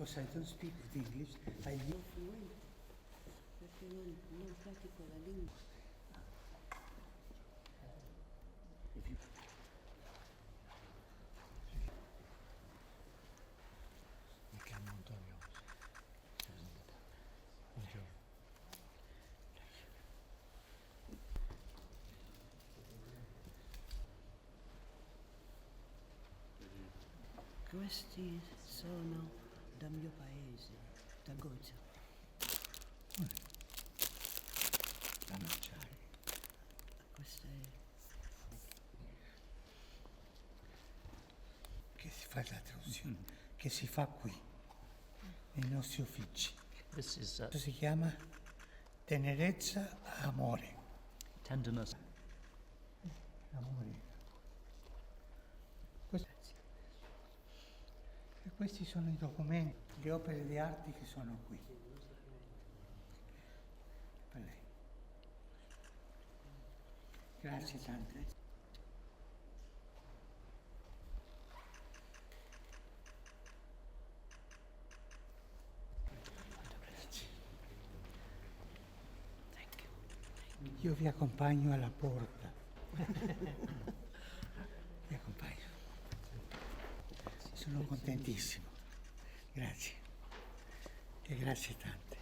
because I don't speak English. I live Perché non pratico la lingua. if you mi chiamo Antonio. Buongiorno. Questi sono dal mio paese, da Gozza. Da mangiare. Questa è Che si fa la traduzione, che si fa qui, nei nostri uffici. This is Questo si chiama tenerezza amore. tenderness. Amore. E questi sono i documenti, le opere di arte che sono qui. Per lei. Grazie tante. Grazie. Io vi accompagno alla porta. Vi accompagno. Sono contentissimo. Grazie. E grazie tante.